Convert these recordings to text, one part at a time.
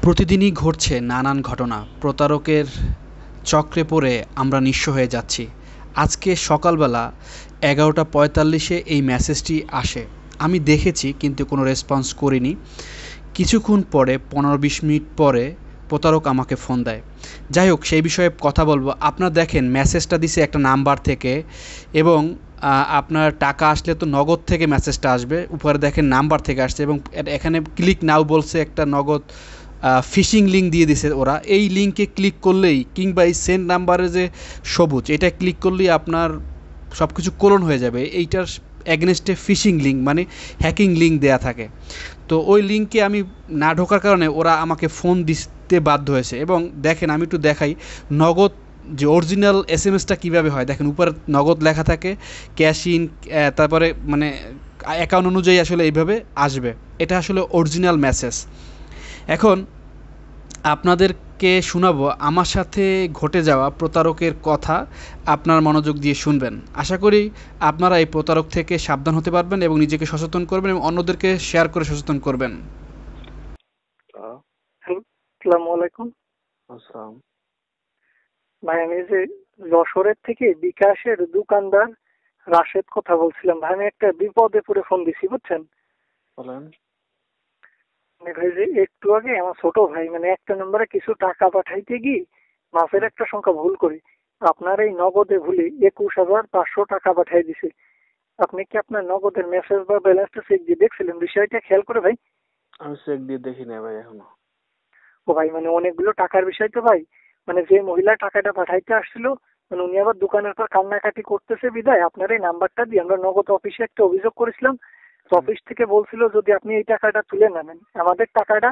প্রতিদিনই ঘটছে নানান ঘটনা। প্রতারকের চক্রে পড়ে আমরা নিঃস্ব হয়ে যাচ্ছি। আজকে সকালবেলা 11:45-এ এই মেসেজটি আসে। আমি দেখেছি কিন্তু কোনো রেসপন্স করিনি। কিছুক্ষণ পরে 15-20 মিনিট পরে প্রতারক আমাকে ফোন দেয়। যাই হোক, সেই বিষয়ে কথা বলবো। আপনারা দেখেন মেসেজটা দিছে একটা নাম্বার থেকে, এবং আপনার টাকা আসলে তো নগদ থেকে মেসেজটা আসবে, উপরে দেখেন নাম্বার থেকে আসছে, এবং এখানে ক্লিক নাও বলছে একটা নগদ ফিশিং লিঙ্ক দিয়ে দিছে ওরা। এই লিঙ্কে ক্লিক করলেই, কিংবা এই সেন্ড নাম্বারে যে সবুজ, এটা ক্লিক করলেই আপনার সব কিছু কোলন হয়ে যাবে। এইটার অ্যাগনেস্টে ফিশিং লিঙ্ক মানে হ্যাকিং লিঙ্ক দেয়া থাকে। তো ওই লিঙ্কে আমি না ঢোকার কারণে ওরা আমাকে ফোন দিতে বাধ্য হয়েছে। এবং দেখেন, আমি একটু দেখাই নগদ যে অরিজিনাল এসএমএসটা কীভাবে হয়। দেখেন উপরে নগদ লেখা থাকে, ক্যাশ ইন, তারপরে মানে অ্যাকাউন্ট অনুযায়ী আসলে এইভাবে আসবে। এটা আসলে অরিজিনাল মেসেজ। এখন আপনাদেরকে শোনাবো আমার সাথে ঘটে যাওয়া প্রতারকের কথা। আপনার মনোযোগ দিয়ে শুনবেন। আশা করি আপনারা এই প্রতারক থেকে সাবধান হতে পারবেন এবং নিজেকে সচেতন করবেন এবং অন্যদেরকে শেয়ার করে সচেতন করবেন। হ্যালো, আসসালামু আলাইকুম। আসসালাম। ভাই আমি যে যশোরের থেকে বিকাশের দোকানদার রাশেদ কথা বলছিলাম। ভাই আমি একটা বিপদে পড়ে ফোন দিছি, বুঝছেন? বলেন। ভাই যে একটু আগে আমার ছোট ভাই মানে একটা নম্বরে কিছু টাকা পাঠাইতে গিয়ে মাসের একটা সংখ্যা ভুল করে আপনার এই নগদে ভুলে 21,500 টাকা পাঠাই দিছে। আপনি কি আপনার নগদের মেসেজ বা ব্যালেন্সটা চেক দিয়ে দেখছিলেন? বিষয়টা খেয়াল করে ভাই। আমি চেক দিয়ে দেখি না ভাই এখনো। ও ভাই মানে অনেকগুলো টাকার বিষয় তো ভাই। মানে যে মহিলা টাকাটা পাঠাইতে আসছিল, মানে উনি আবার দোকানের পর কান্নাকাটি করতেছে বিদায় আপনার এই নাম্বারটা দিয়ে আমরা নগদ অফিসে একটা অভিযোগ করেছিলাম। তো অফিস থেকে বলছিল যদি আপনি এই টাকাটা তুলে নেন আমাদের টাকাটা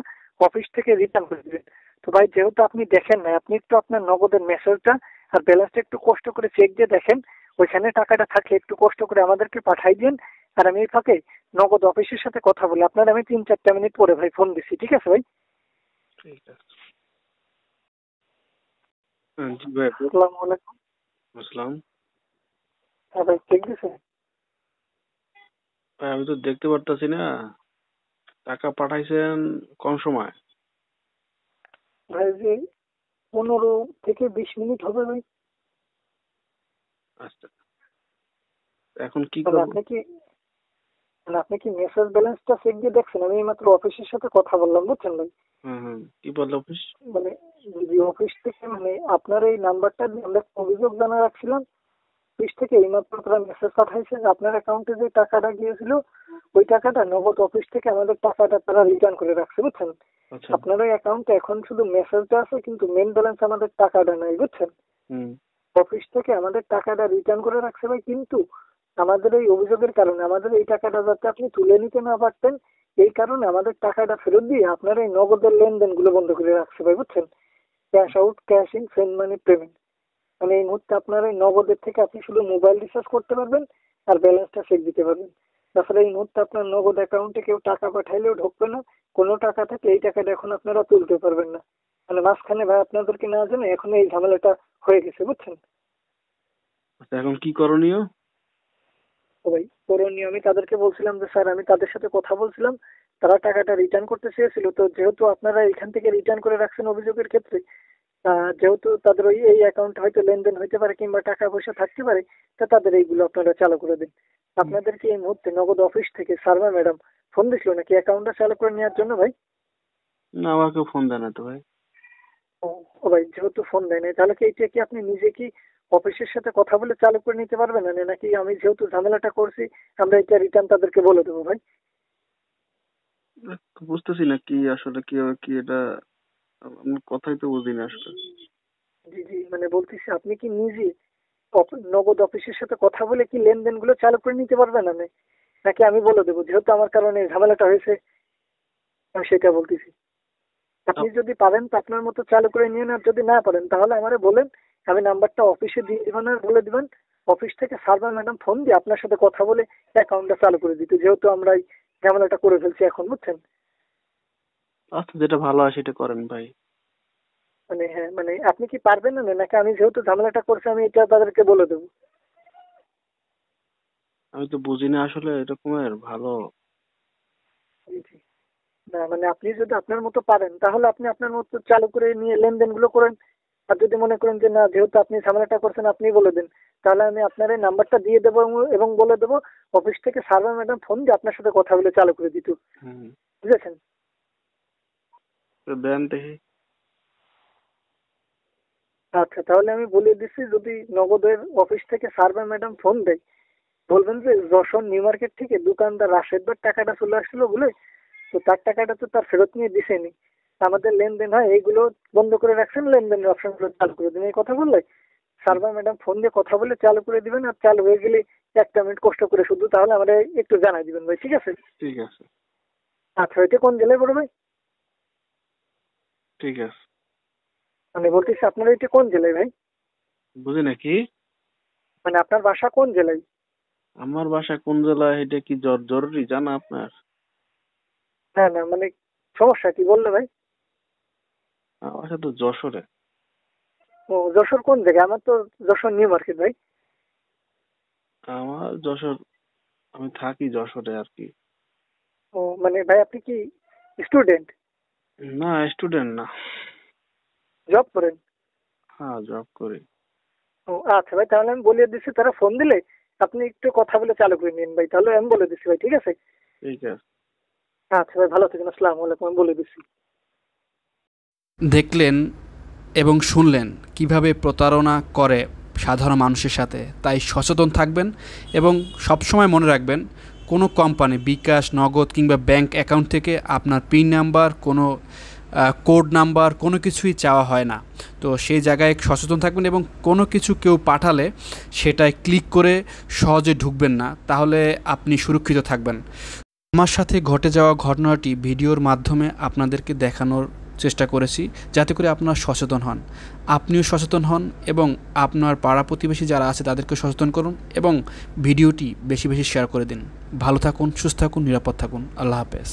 অফিস থেকে রিটার্ন করে দিবেন। তো ভাই যেহেতু আপনি দেখেন না, আপনি একটু আপনার নগদের মেসেজটা আর ব্যালেন্সটা একটু কষ্ট করে চেক দিয়ে দেখেন। ওইখানে টাকাটা থাকলে একটু কষ্ট করে আমাদেরকে পাঠাই দিন। আর আমি এই ফাঁকে নগদ অফিসের সাথে কথা বলি। আপনার আমি 3-4টা মিনিট পরে ভাই ফোন দিচ্ছি, ঠিক আছে ভাই? ঠিক আছে। জি ভাই। আসসালামু আলাইকুম। আসসালাম। হ্যাঁ ভাই, চেক দিছে? ভাই আমি তো দেখতে পারতাছি না। টাকা পাঠাইছেন কোন সময়? ভাই যে 15 থেকে 20 মিনিট হবে ভাই। আচ্ছা, এখন কি মানে করব? আপনি কি মেসেজ ব্যালেন্সটা চেক দিয়ে দেখছেন? আমি মাত্র অফিসের সাথে কথা বললাম, বুঝছেন ভাই? হুম হুম, কি বললো অফিস? মানে যদি অফিস থেকে মানে আপনার এই নাম্বারটা দিয়ে আমরা একটা অভিযোগ জানা রাখছিলাম। অফিস থেকে এইমাত্র তারা মেসেজ পাঠাইছে যে আপনার অ্যাকাউন্টে যে টাকাটা গিয়েছিল ওই টাকাটা নগদ অফিস থেকে আমাদের টাকাটা তারা রিটার্ন করে রাখছে, বুঝছেন? আচ্ছা। আপনার ওই অ্যাকাউন্টে এখন শুধু মেসেজটা আছে কিন্তু মেন ব্যালেন্স আমাদের টাকাটা নাই, বুঝছেন? হুম। অফিস থেকে আমাদের টাকাটা রিটার্ন করে রাখছে ভাই, কিন্তু আমাদের এই অভিযোগের কারণে আমাদের এই টাকাটা যাতে আপনি তুলে নিতে না পারতেন, এই কারণে আমাদের টাকাটা ফেরত দিয়ে আপনার এই নগদের লেনদেন গুলো বন্ধ করে রাখছে ভাই, বুঝছেন? Cash out, cash in, send money, payment. মানে এই মুহূর্তে আপনার এই নগদের থেকে আপনি শুধু মোবাইল রিচার্জ করতে পারবেন আর ব্যালেন্সটা চেক দিতে পারবেন। তাছাড়া এই মুহূর্তে আপনার নগদ অ্যাকাউন্টে কেউ টাকা পাঠাইলেও ঢুকবে না। কোনো টাকা থাকলে এই টাকাটা এখন আপনারা তুলতে পারবেন না। মানে মাঝখানে ভাই আপনাদেরকে না জানে এখন এই ঝামেলাটা হয়ে গেছে, বুঝছেন? আচ্ছা, এখন কি করণীয়? তো ভাই করণীয় আমি তাদেরকে বলছিলাম যে স্যার আমি তাদের সাথে কথা বলছিলাম, তারা টাকাটা রিটার্ন করতে চেয়েছিল। তো যেহেতু আপনারা এখান থেকে রিটার্ন করে রাখছেন অভিযোগের ক্ষেত্রে, যেহেতু তাদের ওই এই অ্যাকাউন্টে হয়তো লেনদেন হইতে পারে কিংবা টাকা পয়সা থাকতে পারে, তা তাদের এইগুলো আপনারা চালু করে দিন। আপনাদের কি এই মুহূর্তে নগদ অফিস থেকে সার্ভার ম্যাডাম ফোন দিছিল নাকি অ্যাকাউন্টটা চালু করে নেওয়ার জন্য ভাই? না, আমার কেউ ফোন দেয় না তো ভাই। ও ও ভাই যেহেতু ফোন দেয় নাই, তাহলে কি এটা কি আপনি নিজে কি অফিসের সাথে কথা বলে চালু করে নিতে পারবেন না, নাকি আমি যেহেতু ঝামেলাটা করছি আমরা এটা রিটার্ন তাদেরকে বলে দেবো ভাই? তো বুঝতেছি না কি আসলে কিভাবে কি এটা, আমার কথাই তো বুঝি না আসলে। জি জি, মানে বলতেছি আপনি কি নিজে নগদ অফিসের সাথে কথা বলে কি লেনদেন গুলো চালু করে নিতে পারবেন না, নাকি আমি বলে দেবো যেহেতু আমার কারণে এই ঝামেলাটা হয়েছে? আমি সেটা বলতেছি। আপনি আপ- যদি পারেন তো আপনার মতো চালু করে নিয়ে নেন, আর যদি না পারেন তাহলে আমারে বলেন, আমি নাম্বারটা অফিসে দিয়ে দিবেন আর বলে দিবেন অফিস থেকে সার্ভার ম্যাডাম ফোন দিয়ে আপনার সাথে কথা বলে অ্যাকাউন্টটা চালু করে দিতে, যেহেতু আমরা এই ঝামেলাটা করে ফেলছি এখন, বুঝছেন? আচ্ছা, যেটা ভালো হয় সেটা করেন ভাই। মানে হ্যাঁ, মানে আপনি কি পারবেন না, নাকি আমি যেহেতু ঝামেলাটা করছি আমি এটা তাদেরকে বলে দেবো? আমি তো বুঝি না আসলে এরকমের ভালো। জি জি। না মানে আপনি যদি আপনার মতো পারেন তাহলে আপনি আপনার মতো চালু করে নিয়ে লেনদেনগুলো করেন। আর যদি মনে করেন যে না, যেহেতু আপনি ঝামেলাটা করছেন আপনি বলে দিন, তাহলে আমি আপনার এই নাম্বারটা দিয়ে দেবো এবং বলে দেবো অফিস থেকে সার্ভার ম্যাডাম ফোন দিয়ে আপনার সাথে কথা বলে চালু করে দিত। হুম, বুঝেছেন? তো দেন দেখি। আচ্ছা, তাহলে আমি বলে দিচ্ছি, যদি নগদের অফিস থেকে সার্ভার ম্যাডাম ফোন দেয় বলবেন যে যশোর নিউ মার্কেট থেকে দোকানদার রাশেদ ভাই টাকাটা চলে আসছিল বলে, তো তার টাকাটা তো তার ফেরত নিয়ে দিছেনি, আমাদের লেনদেন হয় এইগুলো বন্ধ করে রাখছেন, লেনদেনের অপশনগুলো চালু করে দিন। এই কথা বললে সার্ভার ম্যাডাম ফোন দিয়ে কথা বলে চালু করে দিবেন। আর চালু হয়ে গেলে 1 মিনিট কষ্ট করে শুধু তাহলে আমাদের একটু জানাই দিবেন ভাই, ঠিক আছে? ঠিক আছে। আচ্ছা, এটা কোন জেলায় পড়ে ভাই? ঠিক আছে। মানে বলতেছি আপনার এটা কোন জেলায় ভাই? বুঝি নাকি? মানে আপনার বাসা কোন জেলায়? আমার বাসা কোন জেলায় এটা কি জরুরি জানা আপনার? না না, মানে সমস্যা কি বললে ভাই? আমার বাসা তো যশোরে। ও, যশোর কোন জায়গায়? আমার তো যশোর নিউ মার্কেট ভাই। আমার যশোর, আমি থাকি যশোরে আর কি। ও মানে ভাই আপনি কি স্টুডেন্ট? না, স্টুডেন্ট না। জব করেন? হ্যাঁ, জব করি। ও আচ্ছা ভাই, তাহলে আমি বলে দিচ্ছি, তারা ফোন দিলে আপনি একটু কথা বলে চালু করে নিন ভাই, তাহলে আমি বলে দিচ্ছি ভাই, ঠিক আছে? ঠিক আছে। আচ্ছা ভাই, ভালো থাকেন, আসসালামু আলাইকুম, আমি বলে দিচ্ছি। দেখলেন এবং শুনলেন কিভাবে প্রতারণা করে সাধারণ মানুষের সাথে। তাই সচেতন থাকবেন এবং সবসময় মনে রাখবেন, কোনো কোম্পানি বিকাশ, নগদ কিংবা ব্যাংক অ্যাকাউন্ট থেকে আপনার পিন নাম্বার, কোনো কোড নাম্বার কোনো কিছুই চাওয়া হয় না। তো সেই জায়গায় সচেতন থাকবেন এবং কোনো কিছু কেউ পাঠালে সেটায় ক্লিক করে সহজে ঢুকবেন না, তাহলে আপনি সুরক্ষিত থাকবেন। আমার সাথে ঘটে যাওয়া ঘটনাটি ভিডিওর মাধ্যমে আপনাদেরকে দেখানোর চেষ্টা করেছি, যাতে করে আপনারা সচেতন হন, আপনিও সচেতন হন এবং আপনার পাড়া প্রতিবেশী যারা আছে তাদেরকে সচেতন করুন এবং ভিডিওটি বেশি বেশি শেয়ার করে দিন। ভালো থাকুন, সুস্থ থাকুন, নিরাপদ থাকুন। আল্লাহ হাফেজ।